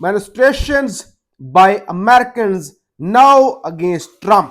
demonstrations by Americans now against Trump।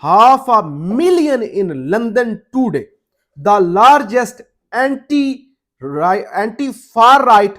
half a million in London today, the largest anti-far right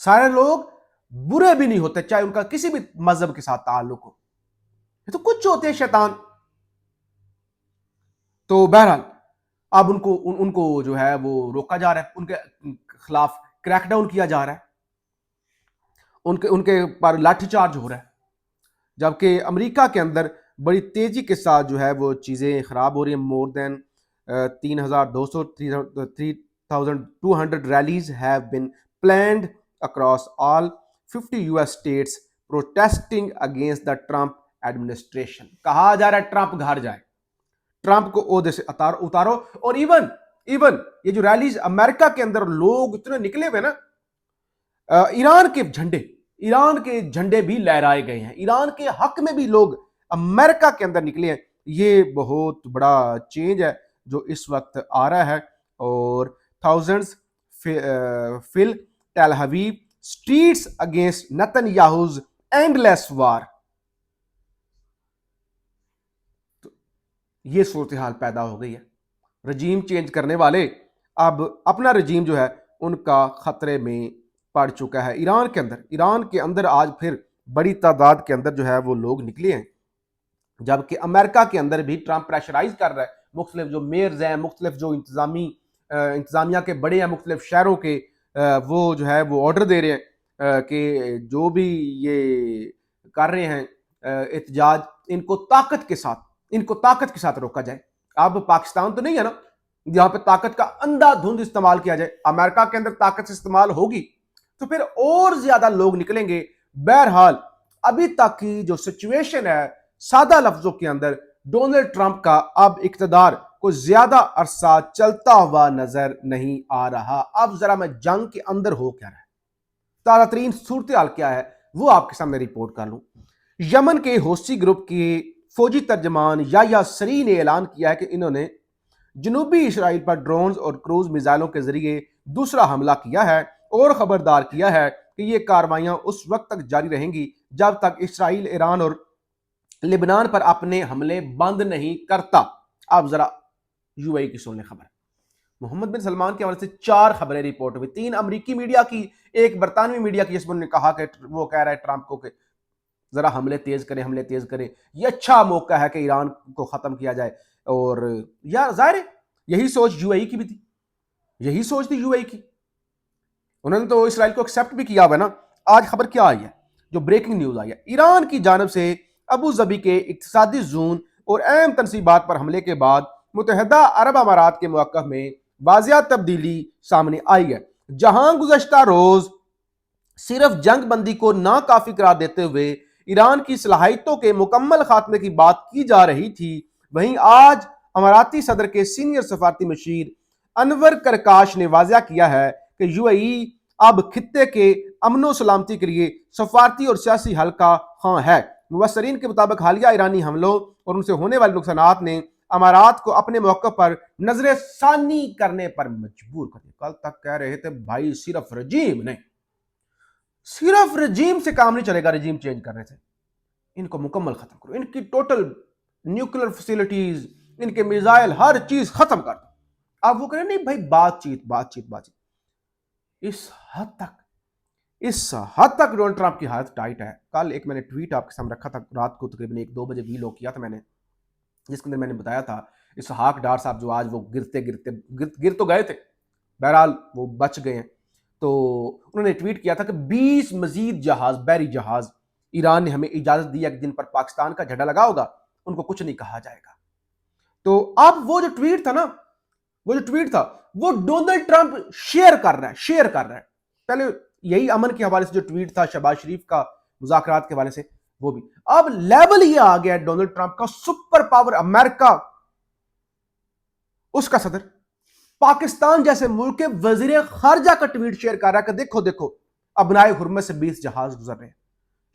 سارے لوگ برے بھی نہیں ہوتے چاہے ان کا کسی بھی مذہب کے ساتھ تعلق ہو، یہ تو کچھ ہوتے ہیں شیطان. تو بہرحال اب ان کو جو ہے وہ روکا جا رہا ہے، ان کے خلاف کریک ڈاؤن کیا جا رہا ہے، ان کے پر لاٹھی چارج ہو رہا ہے، جبکہ امریکہ کے اندر بڑی تیزی کے ساتھ جو ہے وہ چیزیں خراب ہو رہی ہیں. More than 3,200 rallies have been planned across all 50 US states protesting against the Trump administration. کہا جا رہا ہے ٹرمپ گھر جائے، ٹرمپ کو عہدے سے اتارو. اور ایون یہ جو ریلیز امریکہ کے اندر لوگ اتنے نکلے ہوئے نا، ایران کے جھنڈے بھی لہرائے گئے ہیں، ایران کے حق میں بھی لوگ امریکہ کے اندر نکلے ہیں. یہ بہت بڑا چینج ہے جو اس وقت آ رہا ہے. اور thousands fill Tel Aviv streets against Netanyahu's endless war. یہ صورتحال پیدا ہو گئی ہے. رجیم چینج کرنے والے اب اپنا رجیم جو ہے ان کا خطرے میں پڑ چکا ہے. ایران کے اندر آج پھر بڑی تعداد کے اندر جو ہے وہ لوگ نکلے ہیں، جبکہ امریکہ کے اندر بھی ٹرمپ پریشرائز کر رہا ہے. مختلف جو میئرز ہیں، مختلف جو انتظامیہ کے بڑے ہیں مختلف شہروں کے، وہ جو ہے وہ آرڈر دے رہے ہیں کہ جو بھی یہ کر رہے ہیں احتجاج، ان کو طاقت کے ساتھ روکا جائے. اب پاکستان تو نہیں ہے نا جہاں پہ طاقت کا اندھا دھند استعمال کیا جائے. امریکہ کے اندر طاقت سے استعمال ہوگی تو پھر اور زیادہ لوگ نکلیں گے. بہرحال ابھی تک کی جو سچویشن ہے، سادہ لفظوں کے اندر ڈونلڈ ٹرمپ کا اب اقتدار کو زیادہ عرصہ چلتا ہوا نظر نہیں آ رہا. اب ذرا میں جنگ کے اندر ہو کیا رہا ہے، تازہ ترین صورتحال کیا ہے، وہ آپ کے سامنے رپورٹ کر لوں. یمن کے حوثی گروپ کی فوجی ترجمان یحییٰ سری نے اعلان کیا ہے کہ انہوں نے جنوبی اسرائیل پر ڈرونز اور کروز میزائلوں کے ذریعے دوسرا حملہ کیا ہے اور خبردار کیا ہے کہ یہ کارروائیاں اس وقت تک جاری رہیں گی جب تک اسرائیل ایران اور لبنان پر اپنے حملے بند نہیں کرتا. اب ذرا UAE کی سننے خبر. محمد بن سلمان کے حوالے سے 4 خبریں رپورٹ ہوئی، 3 امریکی میڈیا کی، 1 برطانوی میڈیا کی، جس میں انہوں نے کہا کہ وہ کہہ رہا ہے ٹرمپ کو کہ ذرا حملے تیز کریں، یہ اچھا موقع ہے کہ ایران کو ختم کیا جائے. اور یا ظاہر ہے یہی سوچ UAE کی بھی تھی، یہی سوچ تھی UAE کی. انہوں نے تو اسرائیل کو ایکسیپٹ بھی کیا ہوا ہے نا. آج خبر کیا آئی ہے، جو بریکنگ نیوز آئی ہے، ایران کی جانب سے ابو ظبی کے اقتصادی زون اور اہم تنصیبات پر حملے کے بعد متحدہ عرب امارات کے موقف میں واضح تبدیلی سامنے آئی ہے. جہاں گزشتہ روز صرف جنگ بندی کو ناکافی قرار دیتے ہوئے ایران کی صلاحیتوں کے مکمل خاتمے کی بات کی جا رہی تھی، وہیں آج اماراتی صدر کے سینئر سفارتی مشیر انور کرکاش نے واضح کیا ہے کہ UAE اب خطے کے امن و سلامتی کے لیے سفارتی اور سیاسی حل کا خواہاں ہے. مبصرین کے مطابق حالیہ ایرانی حملوں اور ان سے ہونے والے نقصانات نے امارات کو اپنے موقع پر نظر ثانی کرنے پر مجبور کر دیا. کل تک کہہ رہے تھے بھائی صرف رجیم سے کام نہیں چلے گا، رجیم چینج کرنے سے، ان کو مکمل ختم کرو، ان کی ٹوٹل نیوکلر فیسلٹیز، ان کے میزائل، ہر چیز ختم کر دو. اب وہ کہیں نہیں بھائی بات چیت. اس حد تک ڈونلڈ ٹرمپ کی حالت ٹائٹ ہے. کل ایک میں نے ٹویٹ آپ کے سامنے رکھا تھا، رات کو تقریباً 1-2 بجے ویلوگ کیا تھا میں نے، جس کے اندر میں نے بتایا تھا اسحاق ڈار صاحب جو آج وہ گر تو گئے تھے، بہرحال وہ بچ گئے ہیں. تو انہوں نے ٹویٹ کیا تھا کہ 20 مزید بحری جہاز ایران نے ہمیں اجازت دی ہے کہ جن پر پاکستان کا جھنڈا لگا ہوگا ان کو کچھ نہیں کہا جائے گا. تو اب وہ جو ٹویٹ تھا وہ ڈونلڈ ٹرمپ شیئر کر رہا ہے. پہلے یہی امن کے حوالے سے جو ٹویٹ تھا شہباز شریف کا مذاکرات کے حوالے سے، وہ بھی اب لیول یہ آ گیا ہے ڈونلڈ ٹرمپ کا، سپر پاور امریکہ، اس کا صدر پاکستان جیسے ملک کے وزیر خارجہ کا ٹویٹ شیئر کر رہا ہے کہ دیکھو ابنائے حرمت سے 20 جہاز گزر رہے ہیں.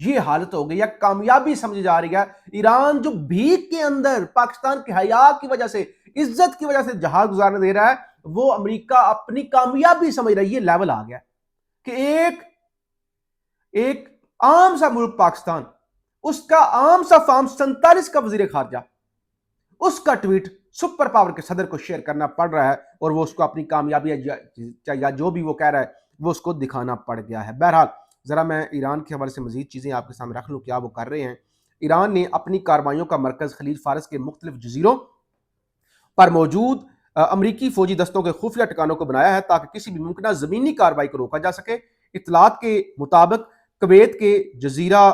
یہ حالت ہو گئی ہے، کامیابی سمجھی جا رہی ہے. ایران جو بھیک کے اندر پاکستان کے حیا کی وجہ سے، عزت کی وجہ سے جہاز گزارنے دے رہا ہے، وہ امریکہ اپنی کامیابی سمجھ رہا ہے. یہ لیول آ گیا کہ ایک عام سا ملک پاکستان، اس کا عام سا فارم 47 کا وزیر خارجہ، اس کا ٹویٹ سپر پاور کے صدر کو شیئر کرنا پڑ رہا ہے، اور وہ اس کو اپنی کامیابی یا جو بھی وہ کہہ رہا ہے وہ اس کو دکھانا پڑ گیا ہے۔ بہرحال ذرا میں ایران کے حوالے سے مزید چیزیں آپ کے سامنے رکھ لوں کیا وہ کر رہے ہیں۔ ایران نے اپنی کارروائیوں کا مرکز خلیج فارس کے مختلف جزیروں پر موجود امریکی فوجی دستوں کے خفیہ ٹھکانوں کو بنایا ہے تاکہ کسی بھی ممکنہ زمینی کارروائی کو روکا جا سکے۔ اطلاعات کے مطابق کویت کے جزیرہ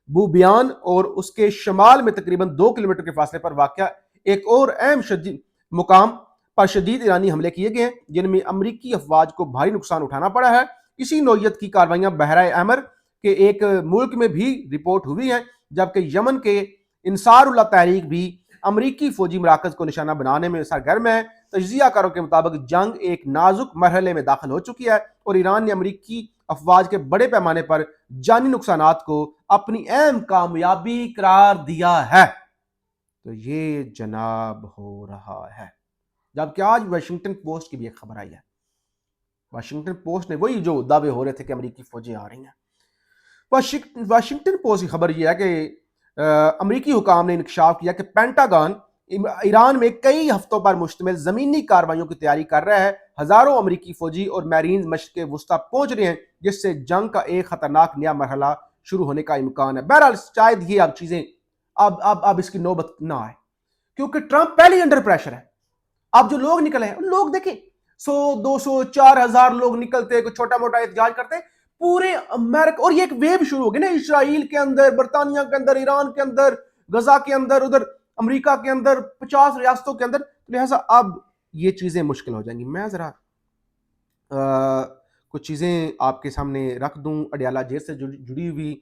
بوبیان اور اس کے شمال میں تقریباً 2 کلومیٹر کے فاصلے پر واقع ایک اور اہم مقام پر شدید ایرانی حملے کیے گئے ہیں جن میں امریکی افواج کو بھاری نقصان اٹھانا پڑا ہے۔ اسی نوعیت کی کارروائیاں بحیرہ احمر کے ایک ملک میں بھی رپورٹ ہوئی ہیں، جبکہ یمن کے انصار اللہ تحریک بھی امریکی فوجی مراکز کو نشانہ بنانے میں سرگرم ہے۔ تجزیہ کاروں کے مطابق جنگ ایک نازک مرحلے میں داخل ہو چکی ہے اور ایران نے امریکی افواج کے بڑے پیمانے پر جانی نقصانات کو اپنی اہم کامیابی قرار دیا ہے۔ تو یہ جناب ہو رہا ہے، جبکہ آج واشنگٹن پوسٹ کی بھی ایک خبر آئی ہے۔ واشنگٹن پوسٹ نے وہی جو دعوے ہو رہے تھے کہ امریکی فوجیں آ رہی ہیں، واشنگٹن پوسٹ کی خبر یہ ہے کہ امریکی حکام نے انکشاف کیا کہ پینٹاگون ایران میں کئی ہفتوں پر مشتمل زمینی کارروائیوں کی تیاری کر رہا ہے۔ ہزاروں امریکی فوجی اور میرینز مشرق وسطیٰ پہنچ رہے ہیں، جس سے جنگ کا ایک خطرناک نیا مرحلہ شروع ہونے کا امکان ہے۔ بہرحال شاید یہ اب چیزیں اب اس کی نوبت نہ آئے، کیونکہ ٹرمپ پہلے انڈر پریشر ہے۔ اب جو لوگ نکلے ہیں، لوگ دیکھیں 100 200 4000 لوگ نکلتے، کوئی چھوٹا موٹا احتجاج کرتے پورے امریکہ، اور یہ ایک ویو شروع ہو گئی نا، اسرائیل کے اندر، برطانیہ کے اندر، ایران کے اندر، غزہ کے اندر، ادھر امریکہ کے اندر، 50 ریاستوں کے اندر، لہٰذا اب یہ چیزیں مشکل ہو جائیں گی۔ میں ذرا کچھ چیزیں آپ کے سامنے رکھ دوں اڈیالہ جیل سے جڑی ہوئی۔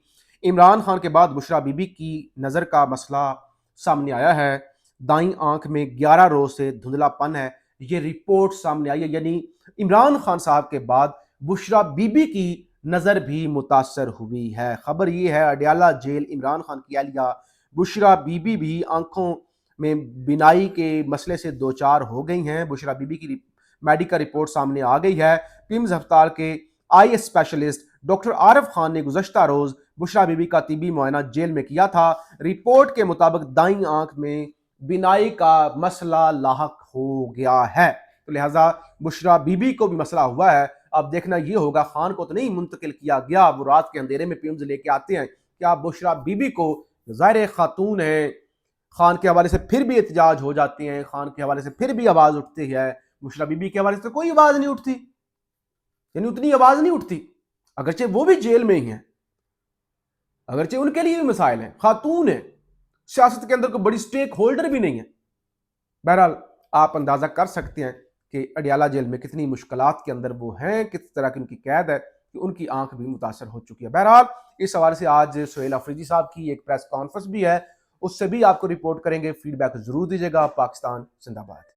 عمران خان کے بعد بشریٰ بی بی کی نظر کا مسئلہ سامنے آیا ہے۔ دائیں آنکھ میں 11 روز سے دھندلا پن ہے، یہ رپورٹ سامنے آئی ہے، یعنی عمران خان صاحب کے بعد بشریٰ بی بی کی نظر بھی متاثر ہوئی ہے۔ خبر یہ ہے اڈیالہ جیل عمران خان کی اہلیہ بشریٰ بی بی بھی آنکھوں میں بینائی کے مسئلے سے دوچار ہو گئی ہیں۔ بشریٰ بی بی کی میڈیکل رپورٹ سامنے آ گئی ہے۔ پیمز ہسپتال کے آئی اسپیشلسٹ ڈاکٹر عارف خان نے گزشتہ روز بشریٰ بی بی کا طبی معائنہ جیل میں کیا تھا۔ رپورٹ کے مطابق دائیں آنکھ میں بینائی کا مسئلہ لاحق ہو گیا ہے، تو لہٰذا بشریٰ بی بی کو بھی مسئلہ ہوا ہے۔ اب دیکھنا یہ ہوگا، خان کو تو نہیں منتقل کیا گیا، وہ رات کے اندھیرے میں پیمز لے کے آتے ہیں، کیا بشریٰ بی بی کو، ظاہر خاتون ہے، خان کے حوالے سے پھر بھی احتجاج ہو جاتے ہیں، خان کے حوالے سے پھر بھی آواز اٹھتی ہے، بشریٰ بی بی کے حوالے سے کوئی آواز نہیں اٹھتی، یعنی اتنی آواز نہیں اٹھتی، اگرچہ وہ بھی جیل میں ہی ہیں، اگرچہ ان کے لیے بھی مسائل ہیں، خاتون ہیں، سیاست کے اندر کوئی بڑی سٹیک ہولڈر بھی نہیں ہے۔ بہرحال آپ اندازہ کر سکتے ہیں کہ اڈیالہ جیل میں کتنی مشکلات کے اندر وہ ہیں، کس طرح کی ان کی قید ہے کہ ان کی آنکھ بھی متاثر ہو چکی ہے۔ بہرحال اس حوالے سے آج سہیل افریدی صاحب کی ایک پریس کانفرنس بھی ہے، اس سے بھی آپ کو رپورٹ کریں گے، فیڈ بیک ضرور دیجیے گا۔ پاکستان زندہ باد۔